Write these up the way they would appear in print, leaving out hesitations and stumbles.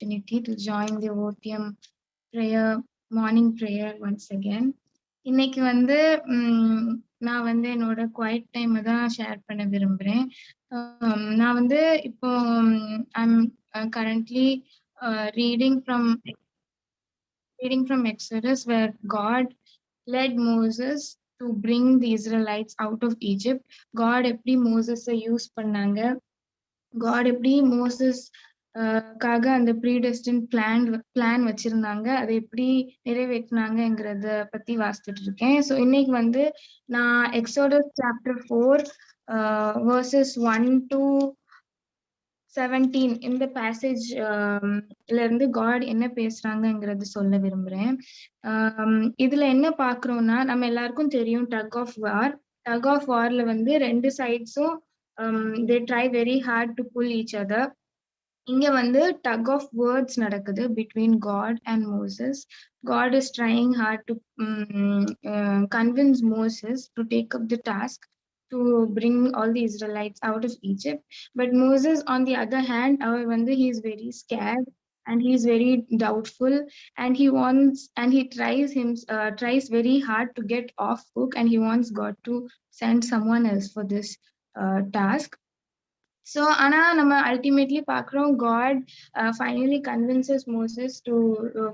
opportunity to join the OTM prayer, morning prayer once again. இன்னைக்கு வந்து நான் வந்து என்னோட குவைட் டைம் தான் ஷேர் பண்ண விரும்புறேன். நான் வந்து இப்போ I'm currently reading from Exodus, where God led Moses to bring the Israelites out of Egypt. God எப்படி மோசஸை யூஸ் பண்ணாங்க, God எப்படி மோசஸ் காக அந்த ப்ரீடெஸ்டின் பிளான் வச்சிருந்தாங்க, அதை எப்படி நிறைவேற்றினாங்கிறத பத்தி வாசித்துட்டு இருக்கேன். ஸோ இன்னைக்கு வந்து நான் எக்ஸோடஸ் சாப்டர் 4 verses 1 to 17 இந்த பேசேஜ் இருந்து காட் என்ன பேசுறாங்கிறது சொல்ல விரும்புறேன். இதுல என்ன பாக்குறோம்னா, நம்ம எல்லாருக்கும் தெரியும் டக் ஆஃப் வார்ல வந்து ரெண்டு சைட்ஸும் they try very hard to pull each other. இங்க வந்து tug of words நடக்குது between God and Moses. God is trying hard to convince Moses to take up the task to bring all the Israelites out of Egypt. But Moses, on the other hand, he is very scared and he is very doubtful, and he tries very hard to get off hook, and he wants God to send someone else for this task. So ஆனா நம்ம ultimately பார்க்கிறோம் God finally convinces Moses to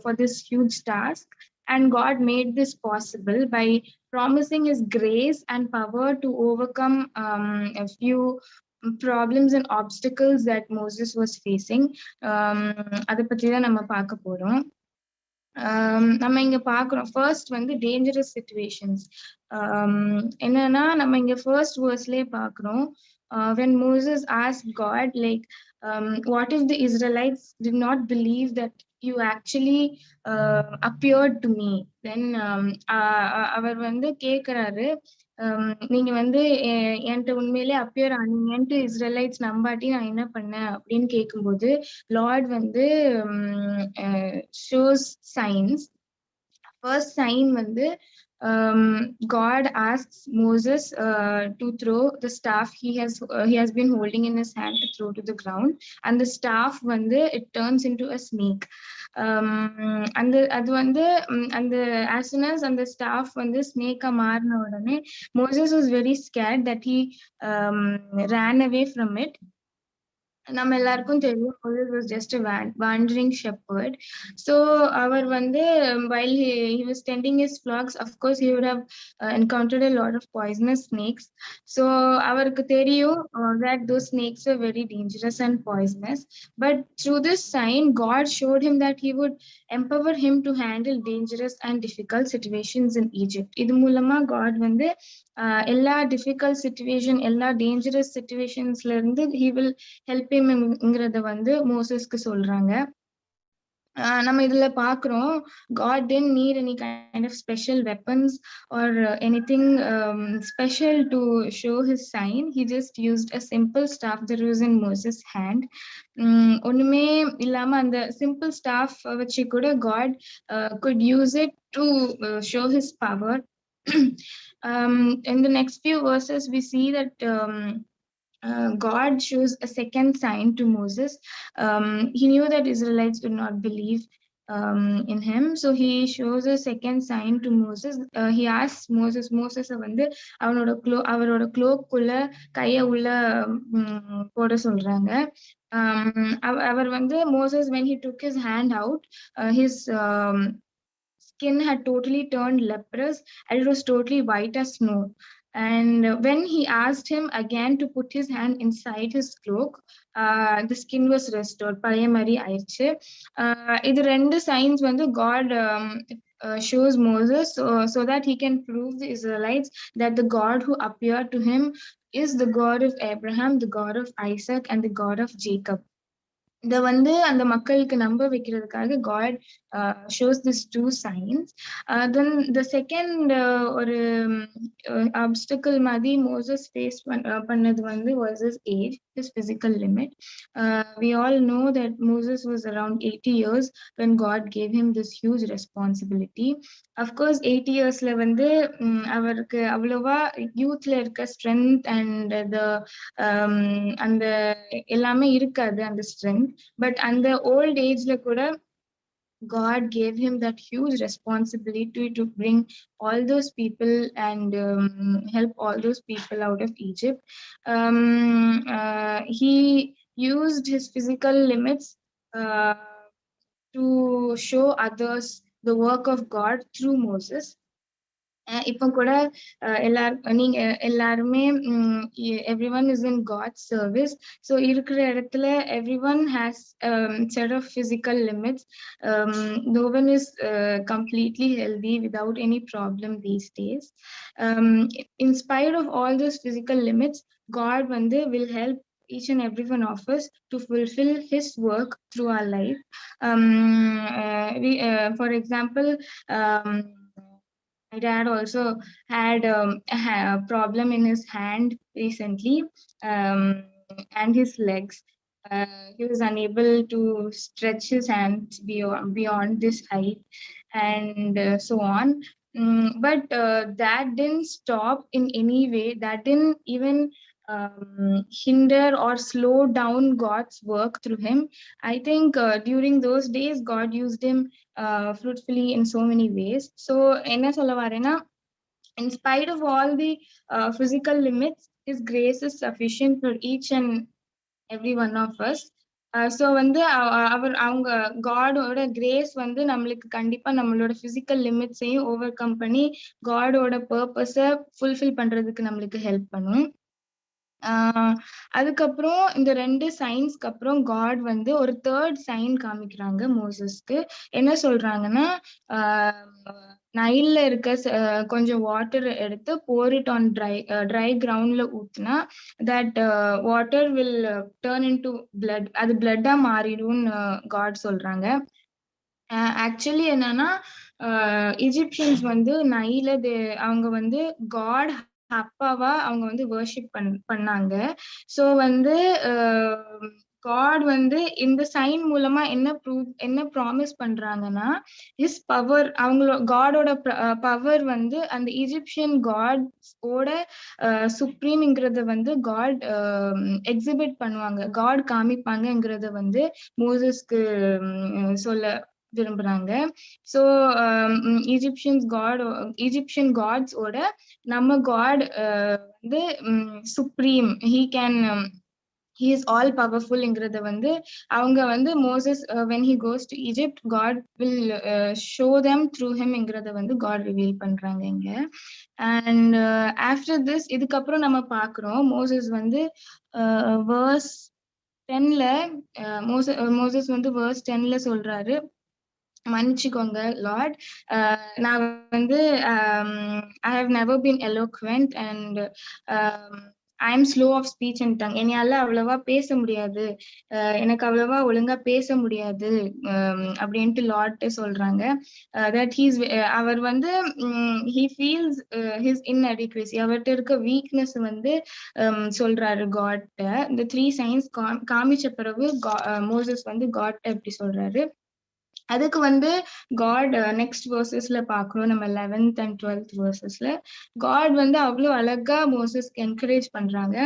for this huge task, and God made this possible by promising his grace and power to overcome a few problems and obstacles that Moses was facing. அதை பத்தி தான் நம்ம பார்க்க போறோம். நம்ம இங்க பாக்குறோம் first வந்து டேஞ்சரஸ் சிச்சுவேஷன்ஸ். என்னன்னா நம்ம இங்க ஃபர்ஸ்ட் வேர்ஸ்லயே பாக்குறோம், when Moses asked God, like, what if the Israelites did not believe that you actually appeared to me? Then அவர் வந்து கேக்குறாரு, நீங்க வந்து என்கிட்ட உண்மையிலே அப்பியர் ஆனீங்கன்ட்டு இஸ்ரேலைட்ஸ் நம்பாட்டி நான் என்ன பண்ணேன் அப்படின்னு கேட்கும்போது லார்ட் வந்து ஷோஸ் சைன்ஸ். ஃபர்ஸ்ட் சைன் வந்து God asks Moses to throw the staff he has been holding in his hand to throw to the ground, and the staff வந்து it turns into a snake. அது வந்து அந்த as soon as அந்த staff வந்து snake-ஆ மாறின உடனே Moses was very scared that he ran away from it. நம்ம எல்லாருக்கும் தெரியும் Moses was just a wandering shepherd. So அவர் வந்து while he was tending his flocks, of course he would have encountered a lot of poisonous snakes. So அவருக்கு தெரியும் that those snakes were very dangerous and poisonous. But through this sign, God showed him that he would empower him to handle dangerous and difficult situations in Egypt. இது மூலமா God வந்து எல்லா difficult situation, எல்லா dangerous சிச்சுவேஷன்ஸ்ல இருந்து he will help himங்கிறத வந்து மோசஸ்க்கு சொல்றாங்க. நம்ம இதுல பாக்குறோம் God didn't need any kind of special weapons or anything special to show his sign. He just used a simple staff that was in Moses' hand. ஒண்ணுமே இல்லாம அந்த simple staff வச்சு கூட God could use it to show his power. In the next few verses we see that God shows a second sign to Moses. He knew that Israelites would not believe in him, so he shows a second sign to Moses. He asks Moses வந்து அவரோட cloak-குள்ள கைய உள்ள போட சொல்றாங்க. அவர் வந்து Moses, when he took his hand out, his skin had totally turned leprous and it was totally white as snow. And when he asked him again to put his hand inside his cloak, the skin was restored. பழைய மாதிரி ஆயிடுச்சு. இது ரெண்டு science வந்து God shows Moses so that he can prove the Israelites that the God who appeared to him is the God of Abraham, the God of Isaac, and the God of Jacob. இத வந்து அந்த மக்களுக்கு நம்ப வைக்கிறதுக்காக God shows these two signs. Then the second ஒரு obstacle மாதிரி Moses face பண்ணது வந்து was his age, his physical limit. We all know that Moses was around 80 years when God gave him this huge responsibility. Of course 80 yearsல வந்து அவருக்கு அவ்வளவா யூத்ல இருக்க strength and the அந்த எல்லாமே இருக்காது அந்த strength. but அந்த old ageல கூட God gave him that huge responsibility to bring all those people and help all those people out of Egypt. He used his physical limits uh, to show others the work of God through Moses. இப்போ கூட நீங்க எல்லாருமே everyone is in God service. So இருக்கிற இடத்துல everyone has set of physical limits. No one is completely healthy without any problem these days. In spite of all those physical limits, God வந்து will help each and every one of us to fulfill his work through our life. For example, my dad also had a problem in his hand recently, and his legs. He was unable to stretch his hands beyond this height, and so on. But that didn't stop in any way. That didn't even hinder or slow down God's work through him. I think during those days, God used him fruitfully in so many ways. So, enna solla varena, in spite of all the physical limits, his grace is sufficient for each and every one of us. So வந்து அவங்க காடோட grace வந்து நம்மளுக்கு கண்டிப்பா நம்மளோட physical லிமிட்ஸையும் over come பண்ணி காடோட பர்பஸை fulfil பண்றதுக்கு நம்மளுக்கு help பண்ணும். அதுக்கப்புறம் இந்த 2 சைன்ஸ்க்கு அப்புறம் காட் வந்து ஒரு 3rd சைன் காமிக்கிறாங்க மோசஸ்க்கு. என்ன சொல்றாங்கன்னா, நைல்ல இருக்க கொஞ்சம் வாட்டர் எடுத்து pour it on dry groundல ஊத்துனா that water will turn into blood. அது பிளட்டா மாறிடும்னு காட் சொல்றாங்க. ஆக்சுவலி என்னன்னா, இஜிப்சியன்ஸ் வந்து நைல அவங்க வந்து காட் அப்பாவா அவங்க வந்து வர்ஷிப் பண்ணாங்க. ஸோ வந்து காட் வந்து இந்த சைன் மூலமா என்ன ப்ராமிஸ் பண்றாங்கன்னா, ஹிஸ் பவர், அவங்களோட காடோட பவர் வந்து அந்த இஜிப்சியன் காட்ஸோட சுப்ரீம்ங்கிறத வந்து காட் எக்ஸிபிட் பண்ணுவாங்க, காட் காமிப்பாங்கங்கிறத வந்து மோசஸ்க்கு சொல்ல விரும்புறாங்க. ஸோ ஈஜிப்சியன் காட்ஸோட நம்ம காட் வந்து சுப்ரீம், he is all powerfulங்கிறத வந்து அவங்க வந்து Moses when he goes to Egypt, God will show them through himங்கிறத வந்து God reveal பண்றாங்க இங்க. And after this, இதுக்கப்புறம் நம்ம பார்க்கிறோம் மோசஸ் வந்து verse 10ல மோசஸ் வந்து verse 10ல சொல்றாரு, மன்னிச்சுக்கோங்க லார்ட், நான் வந்து I have never been eloquent and I am slow of speech and tongue. என்னால அவ்வளவா பேச முடியாது, எனக்கு அவ்வளவா ஒழுங்கா பேச முடியாது அப்படின்ட்டு லார்ட் சொல்றாங்க. தட் அவர் வந்து he feels his inadequacy, அவர்கிட்ட இருக்க வீக்னஸ் வந்து சொல்றாரு காட்ட. இந்த 3 சைன்ஸ் காமிச்ச பிறகு மோசஸ் வந்து காட்ட எப்படி சொல்றாரு, அதுக்கு வந்து காட் நெக்ஸ்ட் வேர்சஸ்ல பாக்குறோம். நம்ம 11th and 12th வேர்சஸ்ல காட் வந்து அவ்வளவு அழகா மோசஸ்க்கு என்கரேஜ் பண்றாங்க.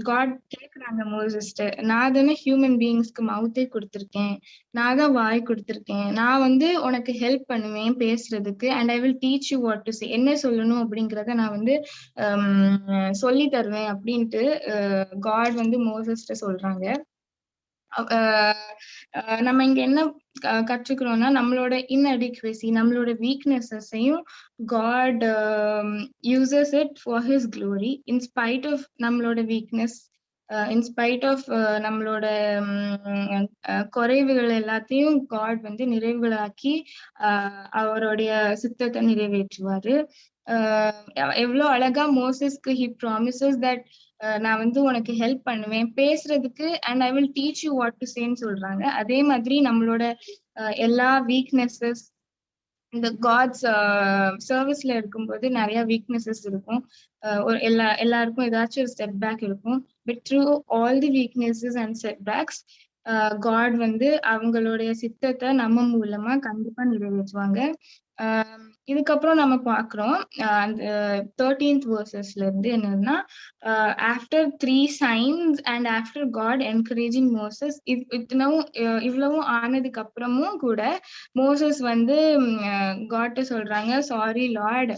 காட் கேக்குறாங்க மோசஸ்ட, நான் தானே ஹியூமன் பீயிங்ஸ்க்கு மவுத்தே கொடுத்திருக்கேன், நான் தான் வாய் கொடுத்திருக்கேன், நான் வந்து உனக்கு ஹெல்ப் பண்ணுவேன் பேசுறதுக்கு, and I will teach you what to say, என்ன சொல்லணும் அப்படிங்கறத நான் வந்து சொல்லி தருவேன் அப்படின்ட்டு காட் வந்து மோசஸ்ட சொல்றாங்க. நம்ம இங்க என்ன கற்றுக்கிறோம்னா, நம்மளோட இன்அடிக்வசி, நம்மளோட வீக்னஸஸையும் God uses it for his glory. In spite of நம்மளோட வீக்னஸ், இன்ஸ்பைட் ஆஃப் நம்மளோட குறைவுகள் எல்லாத்தையும் காட் வந்து நிறைவுகளாக்கி அவருடைய சித்தத்தை நிறைவேற்றுவாரு. எவ்வளவு அழகா மோசஸ்க்கு he promises that நான் வந்து உனக்கு ஹெல்ப் பண்ணுவேன் பேசுறதுக்கு, and I will teach you what to சேன்னு சொல்றாங்க. அதே மாதிரி நம்மளோட எல்லா வீக்னஸஸ், இந்த காட்ஸ் சர்வீஸ்ல இருக்கும்போது நிறைய வீக்னஸஸ் இருக்கும், எல்லாருக்கும் ஏதாச்சும் ஒரு செட் பேக் இருக்கும். But through all the weaknesses and setbacks, God வந்து அவங்களுடைய சித்தத்தை நம்ம மூலமா கண்டிப்பா நிறைவேற்றுவாங்க. இதுக்கப்புறம் நம்ம பாக்குறோம் அந்த 13th verseல இருந்து என்னன்னா, after 3 signs and after God encouraging Moses, இவ்வளவும் ஆனதுக்கு அப்புறமும் கூட மோசஸ் வந்து காட்ட சொல்றாங்க, சாரி லார்ட்,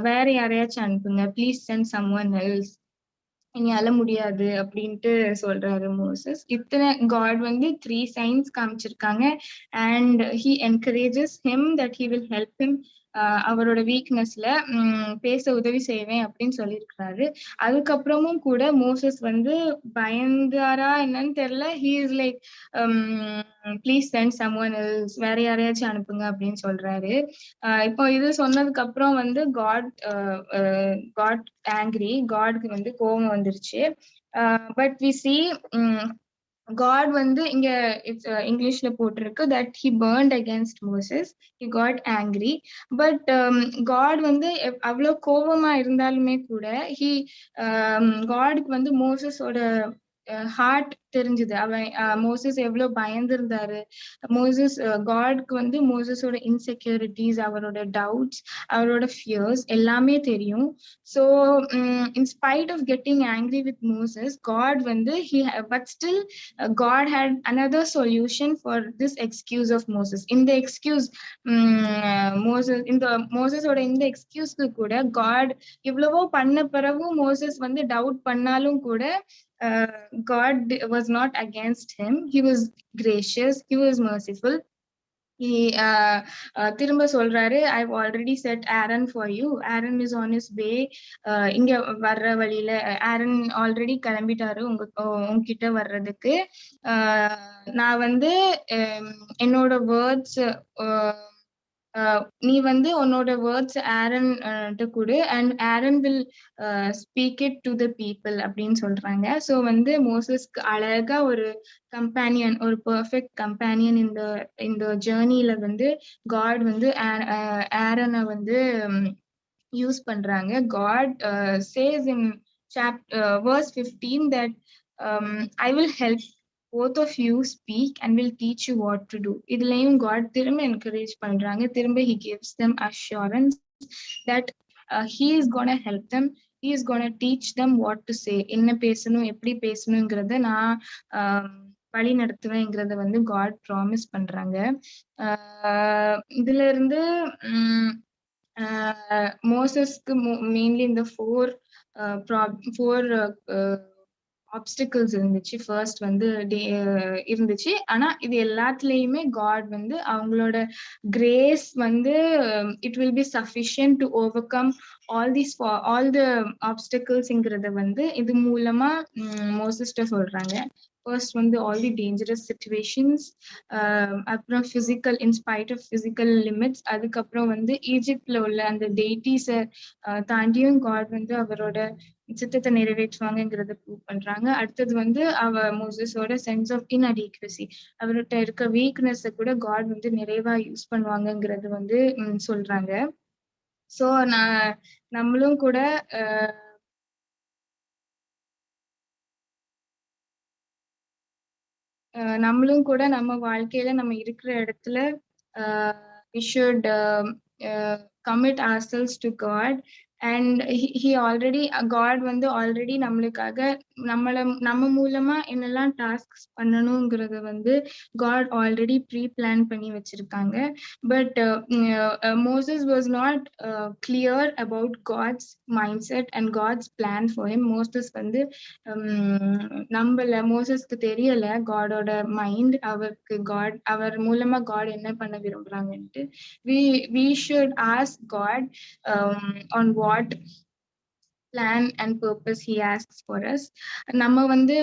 வேற யாரையாச்சும் அனுப்புங்க, ப்ளீஸ் சென்ட் சம்ஒன் எல்ஸ், இனியால முடியாது அப்படின்ட்டு சொல்றாரு மோசஸ். இத்தனை காட் வந்து 3 signs காமிச்சிருக்காங்க. And he encourages him that he will help him, அவரோட வீக்னஸ்ல பேச உதவி செய்வேன் அப்படின்னு சொல்லியிருக்கிறாரு. அதுக்கப்புறமும் கூட மோசஸ் வந்து பயந்தாரா என்னன்னு தெரியல, he is like please send someone else, வேற யாரையாச்சும் அனுப்புங்க அப்படின்னு சொல்றாரு. இப்போ இது சொன்னதுக்கு அப்புறம் வந்து காட் ஆங்கிரி, காட்க்கு வந்து கோபம் வந்துருச்சு. பட் வி சி God வந்து இங்க இங்கிலீஷ்ல போட்டிருக்கு that he burned against Moses, he got angry. But God வந்து அவ்வளவு கோபமா இருந்தாலுமே கூட காட்க்கு வந்து மோசஸோட ஹார்ட் தெரிஞ்சது. அவன் மோசஸ் எவ்வளவு பயந்திருந்தாரு. மோசஸ் காட்க்கு வந்து மோசஸோட இன்செக்யூரிட்டிஸ், அவரோட டவுட்ஸ், அவரோட ஃபியர்ஸ் எல்லாமே தெரியும். So in spite of getting angry with Moses, God வந்து but still God had another solution for this excuse of Moses. In the excuse, மோசஸோட இந்த எக்ஸ்கியூஸ்க்கு கூட God இவ்வளவோ பண்ண பிறகு மோசஸ் வந்து டவுட் பண்ணாலும் கூட God was not against him. He was gracious, he was merciful. திரும்ப சொல்றாரு, I've already set Aaron for you. Aaron is on his way. இங்க வர்ற வழியில Aaron ஆல்ரெடி கிளம்பிட்டாரு உங்ககிட்ட வர்றதுக்கு. நான் வந்து என்னோட வேர்ட்ஸ், நீ வந்து உன்னோட வேர்ட்ஸ் ஆரன் கொடு, and Aaron will speak it to the people அப்படின்னு சொல்றாங்க. ஸோ வந்து மோசஸ்க்கு அழகா ஒரு கம்பேனியன், ஒரு பெர்ஃபெக்ட் கம்பேனியன் இந்த ஜேர்னில வந்து காட் வந்து ஆரனை வந்து யூஸ் பண்றாங்க. God says in verse 15 that I will help both of you speak and will teach you what to do. இதுலயும் God திரும்ப encourage பண்றாங்க. திரும்ப he gives them assurance that he is gonna help them, he is gonna teach them what to say. என்ன பேசணும், எப்படி பேசணுங்கிறத நான் வழி நடத்துவேங்கிறத வந்து God ப்ராமிஸ் பண்றாங்க. இதுல இருந்து மோசஸ்க்கு மெயின்லி இந்த ஃபோர் ஆப்ஸ்டிகல்ஸ் இருந்துச்சு. ஃபர்ஸ்ட் வந்து இருந்துச்சு. ஆனா இது எல்லாத்துலயுமே காட் வந்து அவங்களோட கிரேஸ் வந்து it will be sufficient to overcome all the ஆப்ஸ்டிகல்ஸ்ங்கிறத வந்து இது மூலமா மோசஸ்ட சொல்றாங்க. ஃபர்ஸ்ட் வந்து ஆல் தி டேஞ்சரஸ் சிச்சுவேஷன்ஸ், அப்புறம் physical, in spite of physical limits, அதுக்கப்புறம் வந்து ஈஜிப்ட்ல உள்ள அந்த டெய்டிஸை தாண்டியும் காட் வந்து அவரோட சித்தத்தை நிறைவேற்றுவாங்கிறத ப்ரூவ் பண்றாங்க. அடுத்தது வந்து மோசஸோட சென்ஸ் ஆஃப் இன்அடிக்வசி, அவர்கிட்ட இருக்க வீக்னஸ் கூட காட் வந்து நிறைவா யூஸ் பண்ணுவாங்கிறது வந்து சொல்றாங்க. ஸோ நம்மளும் கூட நம்ம வாழ்க்கையில நம்ம இருக்கிற இடத்துல we should commit ourselves to God, and he already God வந்து ஆல்ரெடி நம்மளுக்காக நம்ம மூலமா என்னெல்லாம் டாஸ்க் பண்ணணுங்கிறத வந்து God ஆல்ரெடி ப்ரீ பிளான் பண்ணி வச்சிருக்காங்க. But Moses was not clear about God's mindset and God's plan for him. Moses வந்து மோசஸ்க்கு தெரியல காடோட மைண்ட், அவர் மூலமா காட் என்ன பண்ண விரும்புறாங்கன்ட்டு. we should ask God on what plan and purpose he asks for us. நம்ம வந்து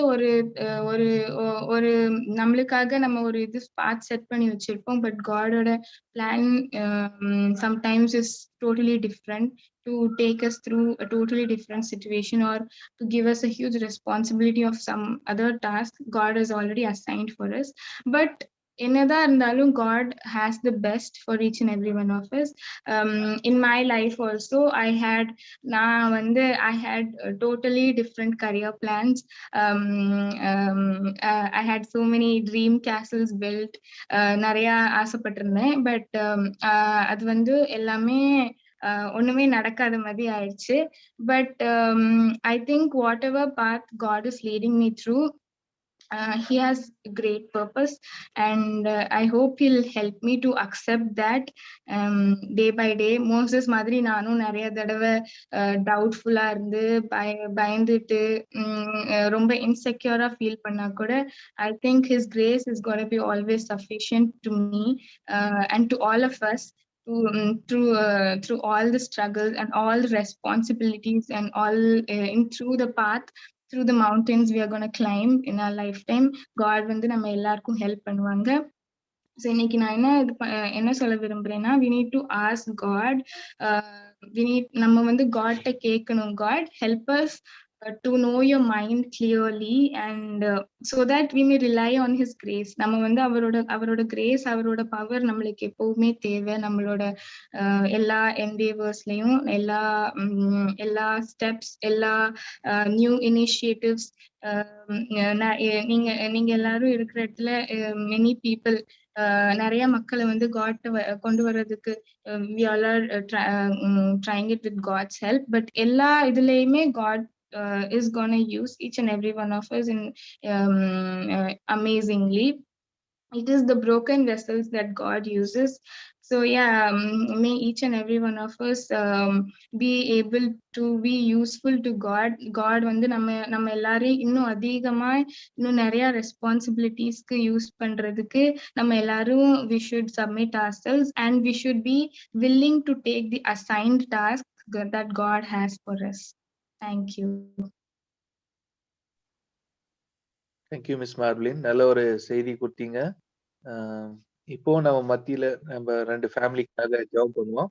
ஒரு நம்மளுக்காக நம்ம ஒரு இது பாத் செட் பண்ணி வச்சிருப்போம். பட் காடோட plan sometimes is totally different, to take us through a totally different situation or to give us a huge responsibility of some other task God has already assigned for us. But என்னதான் இருந்தாலும் God has the best for each and every one of us. In my life also, I had totally different career plans. I had so many dream castles built. நிறைய ஆசைப்பட்டிருந்தேன். But அது வந்து எல்லாமே ஒண்ணுமே நடக்காத மாதிரி ஆயிடுச்சு. But I think whatever path God is leading me through, he has great purpose, and I hope he'll help me to accept that day by day. Moses மாதிரி நானும் நிறைய தடவை டவுட்ஃபுல்லா இருந்து பயந்துட்டு ரொம்ப இன்செக்யூரா ஃபீல் பண்ணா கூட I think his grace is going to be always sufficient to me and to all of us through all the struggles and all the responsibilities and all through the path, through the mountains we are going to climb in our lifetime. God வந்து நம்ம எல்லாருக்கும் help பண்ணுவாங்க. So இன்னைக்கு நான் என்ன சொல்ல விரும்புறேன்னா, we need to ask God, நம்ம வந்து காட்ட கேட்கணும், God help us to know your mind clearly, and so that we may rely on his grace. நம்ம வந்து அவரோட கிரேஸ், அவரோட பவர் நம்மளுக்கு எப்பவுமே தேவை. நம்மளோட எல்லா என்டேவர்ஸ்லயும், எல்லா ஸ்டெப்ஸ், எல்லா நியூ இனிஷியேட்டிவ்ஸ், நீங்க எல்லாரும் இருக்கிற இடத்துல many people, நிறைய மக்களை வந்து கொண்டு வர்றதுக்கு we all are trying it with God's help. But எல்லா இதுலயுமே God is gonna use each and every one of us in amazingly. It is the broken vessels that God uses. So yeah, may each and every one of us be able to be useful to God. God வந்து நம்ம எல்லாரையும் இன்னும் அதிகமா இன்னும் நிறைய ரெஸ்பான்சிபிலிட்டிஸ்க்கு use பண்றதுக்கு நம்ம எல்லாரும் we should submit ourselves, and we should be willing to take the assigned task that God has for us. Thank you. Thank you, Miss Marvelyn. நல்ல ஒரு செய்தி கொடுத்தீங்க. இப்போ நம்ம மத்தியில நம்ம 2 ஃபேமிலிக்காக ஜெபம் பண்ணுவோம்.